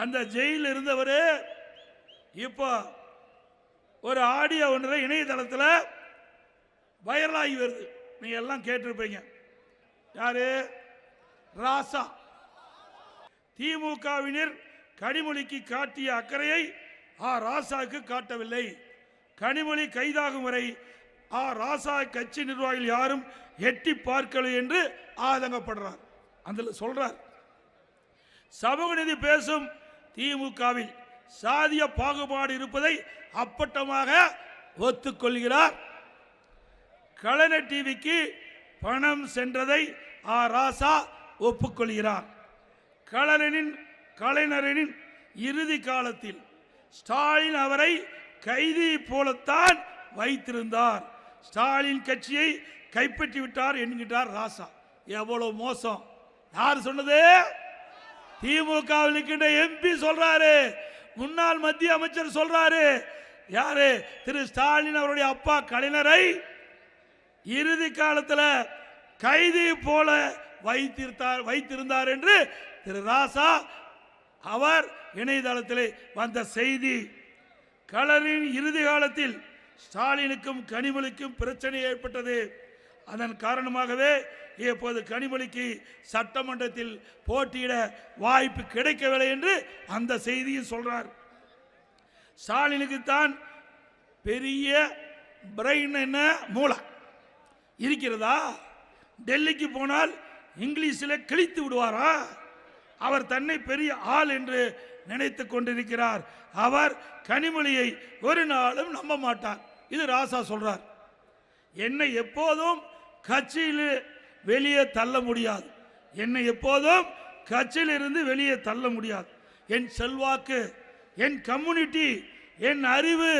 அந்த ஜெயிலில் இருந்தவர் இப்போ ஒரு ஆடியோ ஒன்று இணையதளத்தில் வைரலாகி வருது. நீங்க எல்லாம் கேட்டிருப்பீங்க. யாரு? ராசா. திமுகவினர் கனிமொழிக்கு காட்டிய அக்கறையை ராசாவுக்கு காட்டவில்லை. கனிமொழி கைதாகும் வரை ராசா கட்சி நிர்வாகிகள் யாரும் எட்டி பார்க்கலை என்று ஆதங்கப்படுறார். அந்த சொல்றார், சமூக நீதி பேசும் திமுகவில் சாதிய பாகுபாடு இருப்பதை அப்பட்டமாக ஒத்துக்கொள்கிறார். கலைஞர் டிவிக்கு பணம் சென்றதை ராசா ஒப்புக்கொள்கிறார். கலைஞரின் இறுதி காலத்தில் ஸ்டாலின் அவரை கைதி போலத்தான் வைத்திருந்தார். ஸ்டாலின் கட்சியை கைப்பற்றி விட்டார் என்கிறார் ராசா. எவ்வளவு மோசம்! யார் சொன்னது? திமுகவில் இருக்கின்ற எம்பி சொல்றாரு, முன்னாள் மத்திய அமைச்சர் சொல்றாரு. யாரு? திரு ஸ்டாலின் அவருடைய அப்பா கலைஞரை இறுதி காலத்தில் கைதி போல வைத்திருந்தார் என்று திரு ராசா அவர் இணையதளத்தில் வந்த செய்தி. கலைஞரின் இறுதி காலத்தில் ஸ்டாலினுக்கும் கனிமொழிக்கும் பிரச்சனை ஏற்பட்டது. அதன் காரணமாகவே இப்போது கனிமொழிக்கு சட்டமன்றத்தில் போட்டியிட வாய்ப்பு கிடைக்கவில்லை என்று அந்த செய்தியில் சொல்றார். ஸ்டாலினுக்கு தான் பெரிய பிரெயின் என்ன மூளை இருக்கிறதா? டெல்லிக்கு போனால் இங்கிலீஷில் கிழித்து விடுவாரா? அவர் தன்னை பெரிய ஆள் என்று நினைத்து கொண்டிருக்கிறார். அவர் கனிமொழியை ஒரு நாளும் நம்ப மாட்டார். இது ராசா சொல்றார். என்னை எப்போதும் கட்சியில் வெளியே தள்ள முடியாது. என்னை எப்போதும் கட்சியில் இருந்து வெளியே தள்ள முடியாது. என் செல்வாக்கு, என் கம்யூனிட்டி, என் அறிவு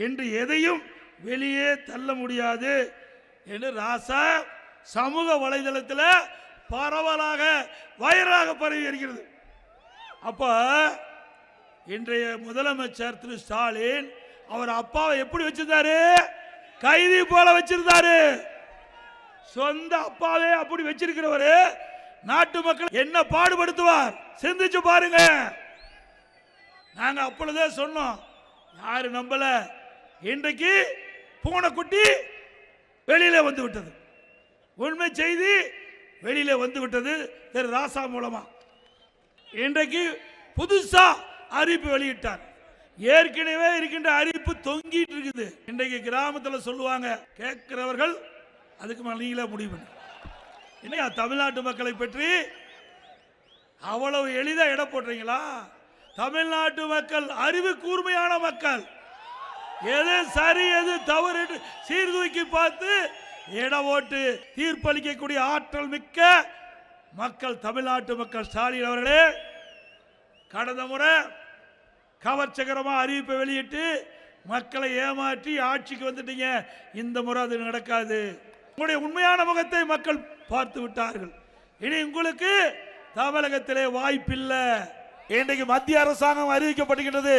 என்று எதையும் வெளியே தள்ள முடியாது என்று ராசா சமூக வலைதளத்தில் பரவலாக வைரலாக பரவி வருகிறது. அப்ப இன்றைய முதலமைச்சர் திரு ஸ்டாலின் அவர் அப்பாவை எப்படி வச்சிருந்தாரு? கைதி போல வச்சிருந்தாரு. சொந்த அப்பாவே அப்படி வச்சிருக்கிறவரு நாட்டு மக்கள் என்ன பாடுபடுத்துவார் சிந்திச்சு பாருங்க. நாங்க அப்பொழுதே சொன்னோம், யாரு நம்பல. இன்றைக்கு பூனைக்குட்டி வெளியில வந்து விட்டது. உண்மை செய்தி வெளியில வந்து விட்டது திரு ராசா மூலமா. இன்றைக்கு புதுசா அறிவிப்பு வெளியிட்டார். ஏற்கனவே இருக்கின்ற அறிவிப்பு தொங்கிட்டு இருக்குது. இன்றைக்கு கிராமத்தில் சொல்லுவாங்க, கேட்கிறவர்கள் அதுக்கு மேல நீங்களே முடிவு பண்ணு. என்ன தமிழ்நாட்டு மக்களை பற்றி அவ்வளவு எளிதா இட போடுறீங்களா? தமிழ்நாட்டு மக்கள் அறிவு கூர்மையான மக்கள். எது சரி எது தவறு என்று சீர்தூக்கி பார்த்து இட ஓட்டு தீர்ப்பளிக்கக்கூடிய ஆற்றல் மிக்க மக்கள் தமிழ்நாட்டு மக்கள். ஸ்டாலின் அவர்களே, கடந்த முறை கவர்ச்சிகரமாக அறிவிப்பை வெளியிட்டு மக்களை ஏமாற்றி ஆட்சிக்கு வந்துட்டீங்க. இந்த முறை அது நடக்காது. உங்களுடைய உண்மையான முகத்தை மக்கள் பார்த்து விட்டார்கள். இனி உங்களுக்கு தமிழகத்திலே வாய்ப்பில்லை. இன்றைக்கு மத்திய அரசாங்கம் அறிவிக்கப்படுகின்றது,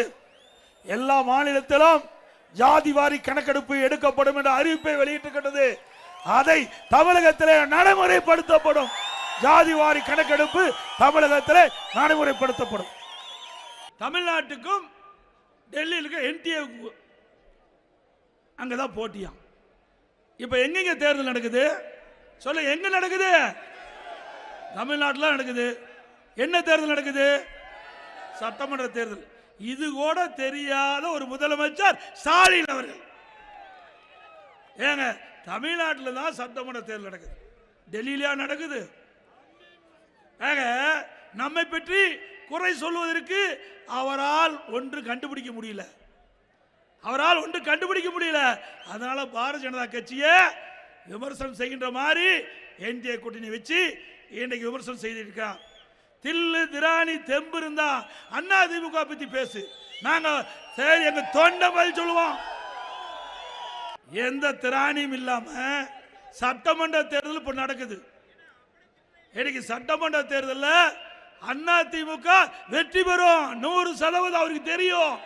எல்லா மாநிலத்திலும் ஜாதி வாரி கணக்கெடுப்பு எடுக்கப்படும் என்ற அறிவிப்பை வெளியிட்டிருக்கிறது. அதை தமிழகத்திலே நடைமுறைப்படுத்தப்படும். ஜாதி வாரி கணக்கெடுப்பு தமிழகத்திலே நடைமுறைப்படுத்தப்படும். தமிழ்நாட்டுக்கும் டெல்லியில் என்டிஏ அங்கதான் போட்டியா. இப்ப எங்க தேர்தல் நடக்குது சொல்ல? எங்க நடக்குது? தமிழ்நாட்டில் நடக்குது. என்ன தேர்தல் நடக்குது? சட்டமன்ற தேர்தல். இது கூட தெரியாத ஒரு முதலமைச்சர் ஸ்டாலின் அவர்கள். ஏங்க, தமிழ்நாட்டில் தான் சட்டமன்ற தேர்தல் நடக்குது, டெல்லியிலா நடக்குது? ஏங்க, நம்மை பற்றி குறை சொல்வதற்கு அவரால் ஒன்று கண்டுபிடிக்க முடியல. அதனால பாரதிய ஜனதா கட்சியை விமர்சனம் செய்கின்ற மாதிரி என்டிஏ கூட்டணி வச்சு இன்னைக்கு விமர்சனம் செய்திருக்கார். தில்லு திராணி தெம்பு இருந்தா அண்ணா திமுக பத்தி பேசு, நாங்க சரி எங்க தொண்டை பதில் சொல்லுவோம். எந்த திராணியும் இல்லாம சட்டமன்ற தேர்தல் இப்ப நடக்குது. இன்னைக்கு சட்டமன்ற தேர்தலில் அண்ணா திமுக வெற்றி பெறும் 100% அவருக்கு தெரியும்.